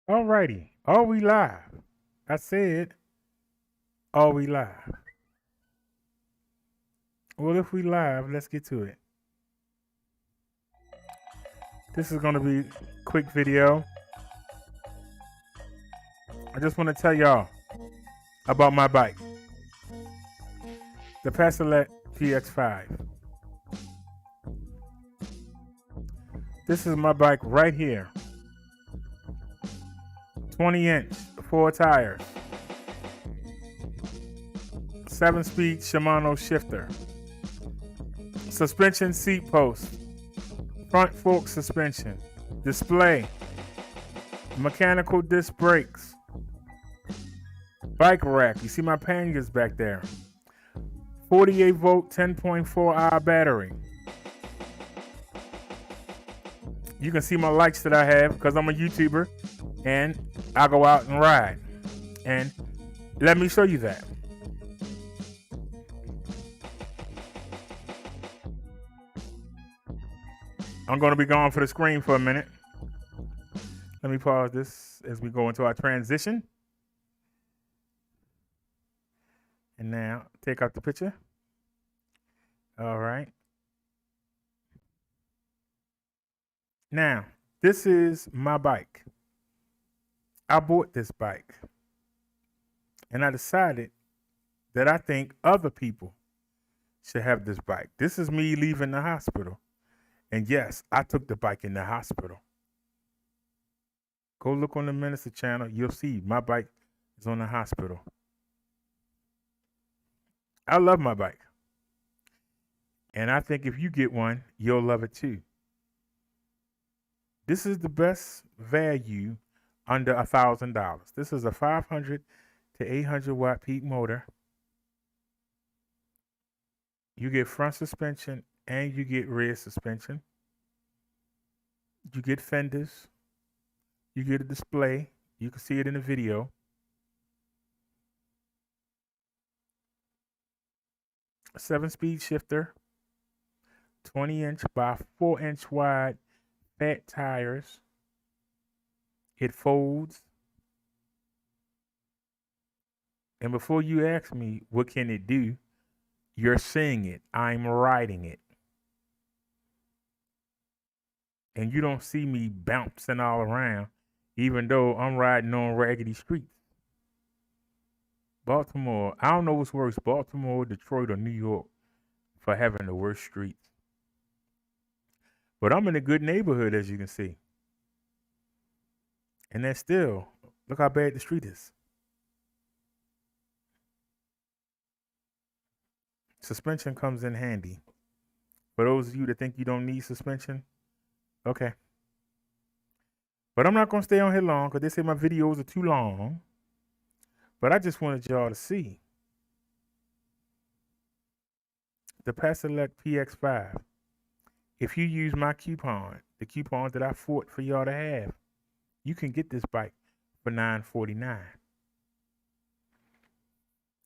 Alrighty. Are we live? I said, are we live? Well, if we live, let's get to it. This is going to be a quick video. I just want to tell y'all about my bike, the Paselec PX5. This is my bike right here. 20-inch, 4 tires, 7-speed Shimano shifter, suspension seat post, front fork suspension, display, mechanical disc brakes, bike rack. You see my panniers back there. 48 volt, 10.4 hour battery. You can see my lights that I have because I'm a YouTuber and I go out and ride. And let me show you that. I'm going to be gone for the screen for a minute. Let me pause this as we go into our transition. And now take out the picture. All right. Now, this is my bike. I bought this bike. And I decided that I think other people should have this bike. This is me leaving the hospital. And yes, I took the bike in the hospital. Go look on the Minister channel. You'll see my bike is on the hospital. I love my bike. And I think if you get one, you'll love it too. This is the best value under $1,000. This is a 500 to 800 watt peak motor. You get front suspension and you get rear suspension. You get fenders. You get a display. You can see it in the video. A 7-speed shifter. 20-inch by 4-inch wide fat tires. It folds. And before you ask me, what can it do? You're seeing it. I'm riding it. And you don't see me bouncing all around, even though I'm riding on raggedy streets. Baltimore, I don't know what's worse, Baltimore, Detroit, or New York, for having the worst streets. But I'm in a good neighborhood, as you can see. And then still, look how bad the street is. Suspension comes in handy. For those of you that think you don't need suspension, okay. But I'm not going to stay on here long because they say my videos are too long. But I just wanted y'all to see the Paselec PX5. If you use my coupon, the coupon that I fought for y'all to have, you can get this bike for $9.49.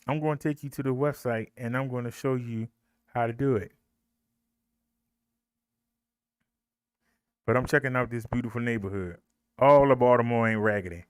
I'm going to take you to the website and I'm going to show you how to do it. But I'm checking out this beautiful neighborhood. All of Baltimore ain't raggedy.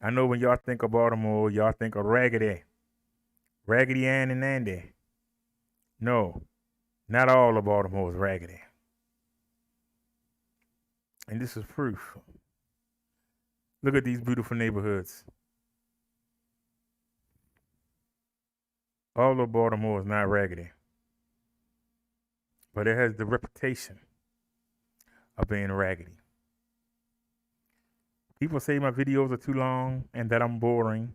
I know when y'all think of Baltimore, y'all think of raggedy. Raggedy Ann and Andy. No, not all of Baltimore is raggedy. And this is proof. Look at these beautiful neighborhoods. All of Baltimore is not raggedy. But it has the reputation of being raggedy. People say my videos are too long and that I'm boring.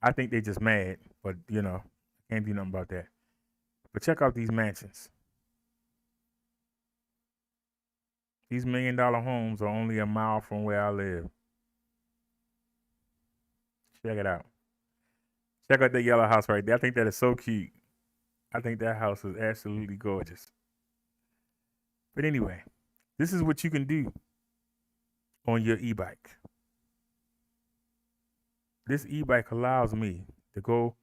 I think they're just mad, but you know, can't do nothing about that. But check out these mansions. These $1 million homes are only a mile from where I live. Check it out. Check out that yellow house right there. I think that is so cute. I think that house is absolutely gorgeous. But anyway, this is what you can do on your e-bike. This e-bike allows me to go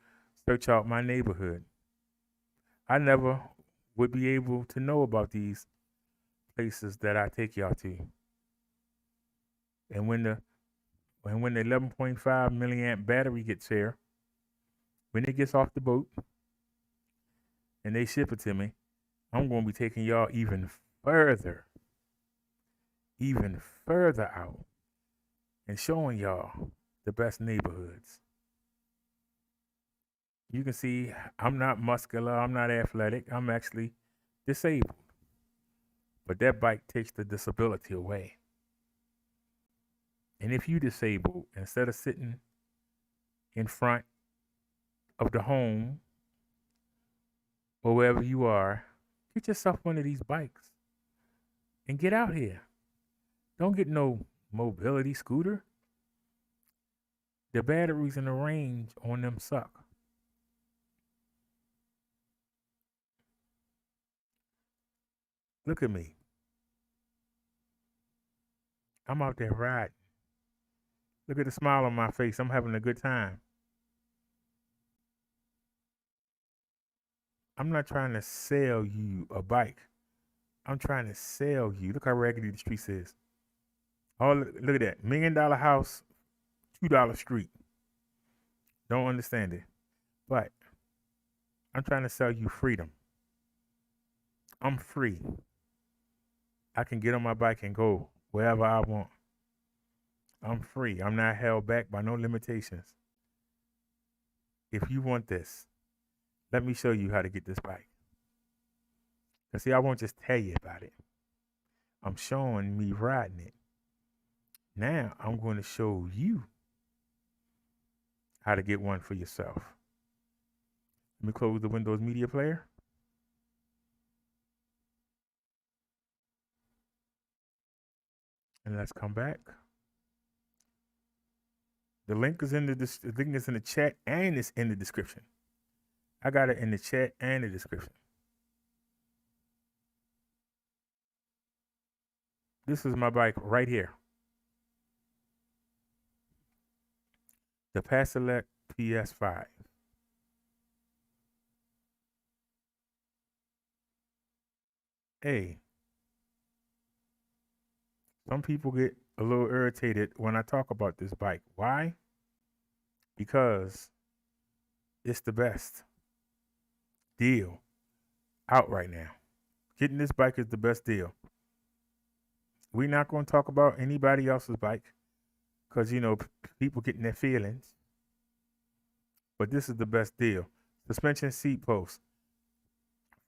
search out my neighborhood. I never would be able to know about these places that I take y'all to. And when the And when the 11.5 milliamp battery gets here, when it gets off the boat and they ship it to me, I'm going to be taking y'all further, even further out and showing y'all the best neighborhoods. You can see I'm not muscular, I'm not athletic, I'm actually disabled. But that bike takes the disability away. And if you disabled, instead of sitting in front of the home or wherever you are, get yourself one of these bikes and get out here. Don't get no mobility scooter. The batteries and the range on them suck. Look at me. I'm out there riding. Look at the smile on my face. I'm having a good time. I'm not trying to sell you a bike. I'm trying to sell you. Look how raggedy the streets is. Oh, look at that. $1 million house, $2 street. Don't understand it. But I'm trying to sell you freedom. I'm free. I can get on my bike and go wherever I want. I'm free. I'm not held back by no limitations. If you want this, let me show you how to get this bike. Because see, I won't just tell you about it. I'm showing me riding it. Now I'm going to show you how to get one for yourself. Let me close the Windows Media Player. And let's come back. The link is in the chat and it's in the description. I got it in the chat and the description. This is my bike right here. The Paselec PX5. Hey, some people get a little irritated when I talk about this bike. Why? Because it's the best deal out right now. Getting this bike is the best deal. We're not going to talk about anybody else's bike because, people getting their feelings. But this is the best deal. Suspension seat posts,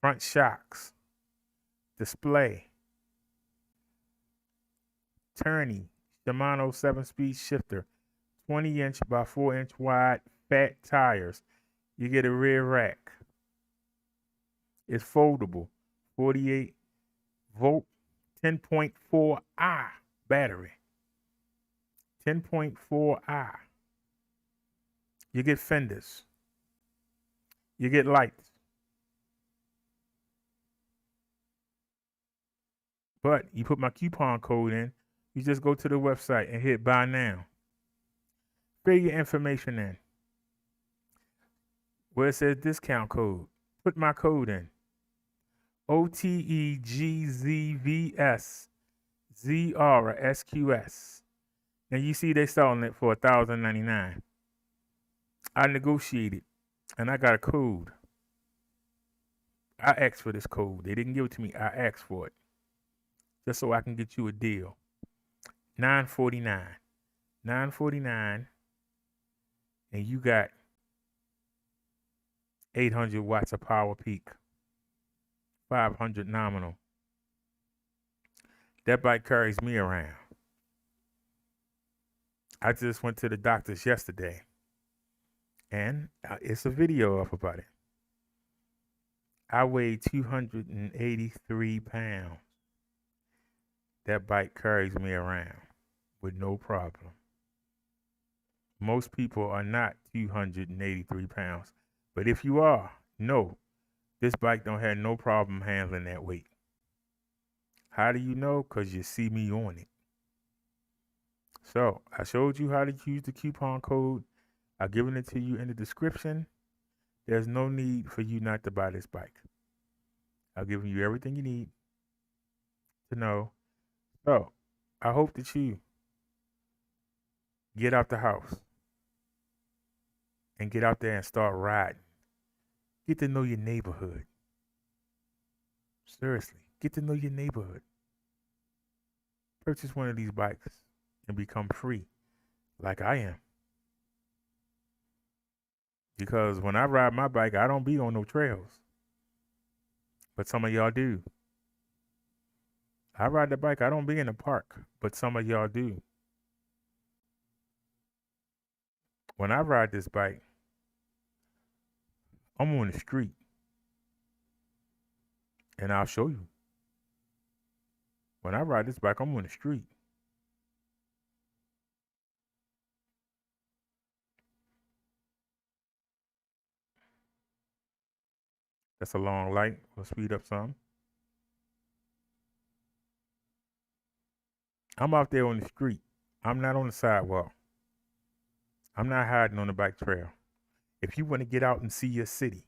front shocks, display, tourney, Shimano 7-speed shifter, 20-inch by 4-inch wide fat tires. You get a rear rack. It's foldable, 48 volt, 10.4i battery. 10.4i. You get fenders. You get lights. But you put my coupon code in. You just go to the website and hit buy now. Fill your information in. Where it says discount code, put my code in. OTEGZVSZRSQS. Now you see they selling it for $1,099. I negotiated and I got a code. I asked for this code. They didn't give it to me. I asked for it. Just so I can get you a deal. $949. $949. And you got 800 watts of power peak. 500 nominal. That bike carries me around. I just went to the doctor's yesterday. And it's a video up about it. I weigh 283 pounds. That bike carries me around with no problem. Most people are not 283 pounds. But if you are, no, this bike don't have no problem handling that weight. How do you know? Because you see me on it. So I showed you how to use the coupon code. I've given it to you in the description. There's no need for you not to buy this bike. I've given you everything you need to know. So I hope that you get out the house and get out there and start riding. Get to know your neighborhood. Seriously, get to know your neighborhood. Purchase one of these bikes and become free, like I am. Because when I ride my bike, I don't be on no trails. But some of y'all do. I ride the bike, I don't be in the park. But some of y'all do. When I ride this bike, I'm on the street. And I'll show you. When I ride this bike, I'm on the street. That's a long light. We'll speed up some. I'm out there on the street. I'm not on the sidewalk. I'm not hiding on the bike trail. If you want to get out and see your city,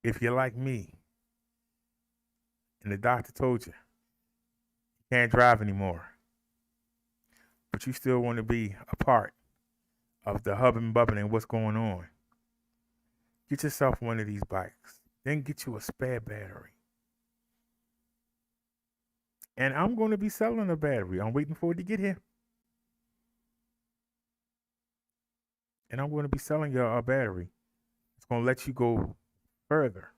if you're like me, and the doctor told you can't drive anymore, but you still want to be a part of the hub and bubbling and what's going on, get yourself one of these bikes. Then get you a spare battery. And I'm going to be selling a battery. I'm waiting for it to get here. And I'm going to be selling you a battery. It's going to let you go further.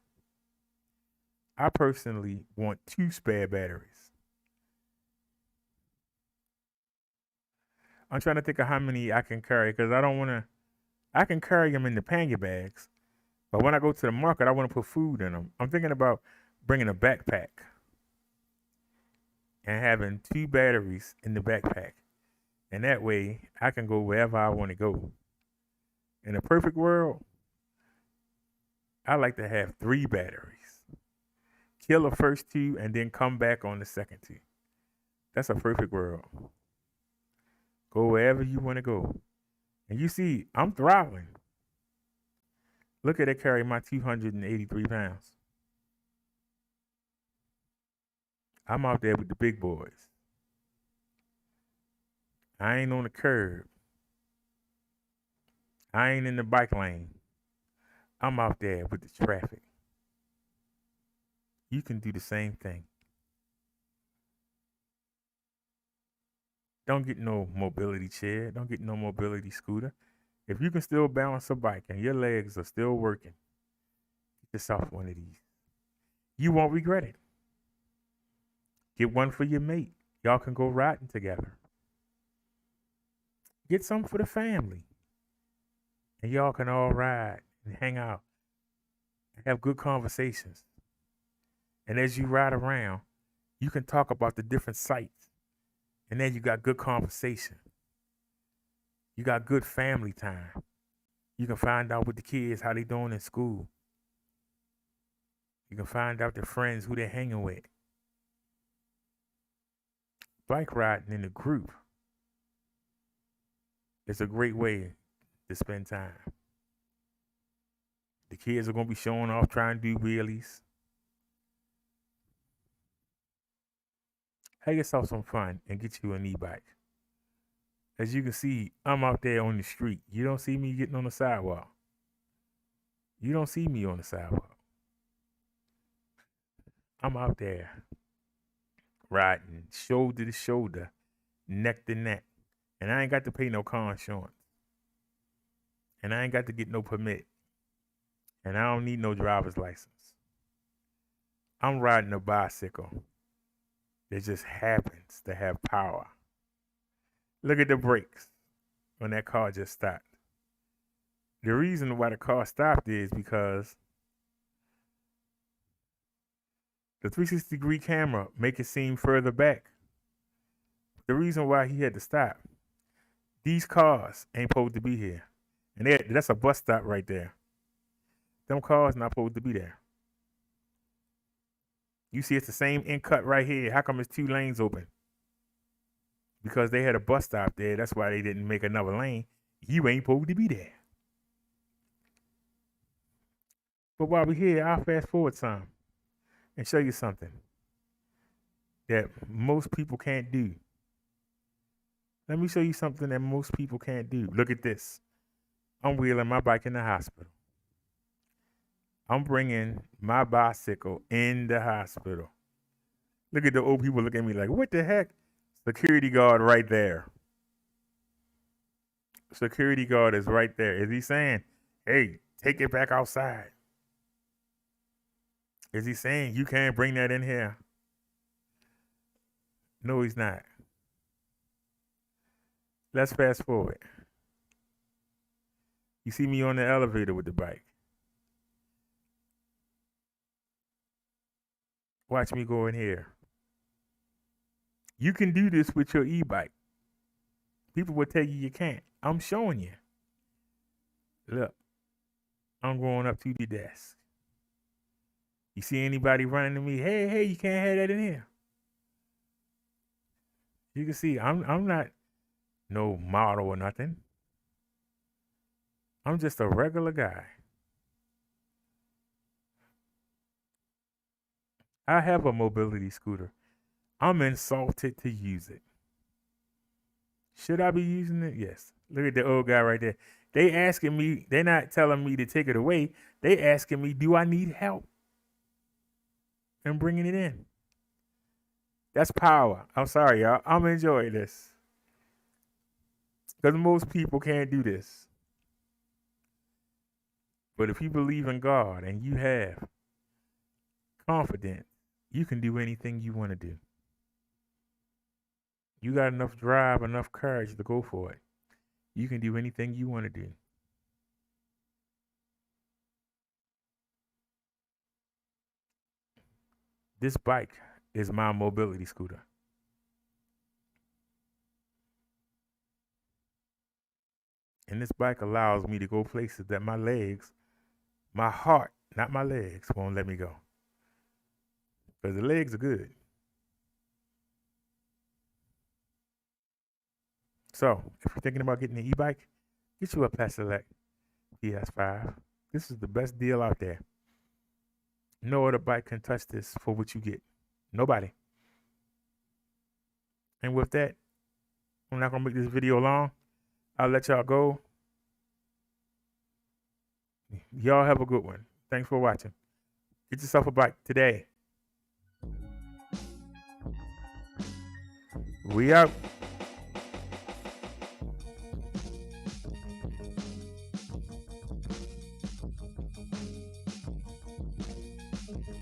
I personally want 2 spare batteries. I'm trying to think of how many I can carry because I can carry them in the pannier bags. But when I go to the market, I want to put food in them. I'm thinking about bringing a backpack and having 2 batteries in the backpack. And that way I can go wherever I want to go. In a perfect world, I like to have 3 batteries. Kill the first 2 and then come back on the second 2. That's a perfect world. Go wherever you want to go. And you see, I'm throttling. Look at it carry my 283 pounds. I'm out there with the big boys. I ain't on the curb. I ain't in the bike lane. I'm out there with the traffic. You can do the same thing. Don't get no mobility chair. Don't get no mobility scooter. If you can still balance a bike and your legs are still working, get yourself one of these. You won't regret it. Get one for your mate. Y'all can go riding together. Get some for the family. And y'all can all ride and hang out and have good conversations. And as you ride around, you can talk about the different sites. And then you got good conversation. You got good family time. You can find out with the kids how they doing in school. You can find out their friends, who they're hanging with. Bike riding in a group is a great way to spend time. The kids are going to be showing off, trying to do wheelies. Have yourself some fun and get you an e-bike. As you can see, I'm out there on the street. You don't see me getting on the sidewalk. You don't see me on the sidewalk. I'm out there riding shoulder to shoulder, neck to neck. And I ain't got to pay no car insurance. And I ain't got to get no permit. And I don't need no driver's license. I'm riding a bicycle that just happens to have power. Look at the brakes when that car just stopped. The reason why the car stopped is because the 360-degree camera make it seem further back. The reason why he had to stop, these cars ain't supposed to be here. And that's a bus stop right there. Them cars not supposed to be there. You see it's the same in cut right here. How come it's 2 lanes open? Because they had a bus stop there. That's why they didn't make another lane. You ain't supposed to be there. But while we're here, I'll fast forward some and show you something that most people can't do. Let me show you something that most people can't do. Look at this. I'm wheeling my bike in the hospital. I'm bringing my bicycle in the hospital. Look at the old people look at me like, what the heck? Security guard right there. Security guard is right there. Is he saying, hey, take it back outside? Is he saying you can't bring that in here? No, he's not. Let's fast forward. You see me on the elevator with the bike. Watch me go in here. You can do this with your e-bike. People will tell you can't. I'm showing you. Look, I'm going up to the desk. You see anybody running to me? Hey, you can't have that in here. You can see I'm not no model or nothing. I'm just a regular guy. I have a mobility scooter. I'm insulted to use it. Should I be using it? Yes. Look at the old guy right there. They asking me, they're not telling me to take it away. They asking me, do I need help in bringing it in? That's power. I'm sorry, y'all. I'm enjoying this. Because most people can't do this. But if you believe in God and you have confidence, you can do anything you want to do. You got enough drive, enough courage to go for it. You can do anything you want to do. This bike is my mobility scooter. And this bike allows me to go places that my legs, my heart, not my legs, won't let me go. Because the legs are good. So, if you're thinking about getting an e-bike, get you a Paselec PX5. This is the best deal out there. No other bike can touch this for what you get. Nobody. And with that, I'm not going to make this video long. I'll let y'all go. Y'all have a good one. Thanks for watching. Get yourself a bike today. We out.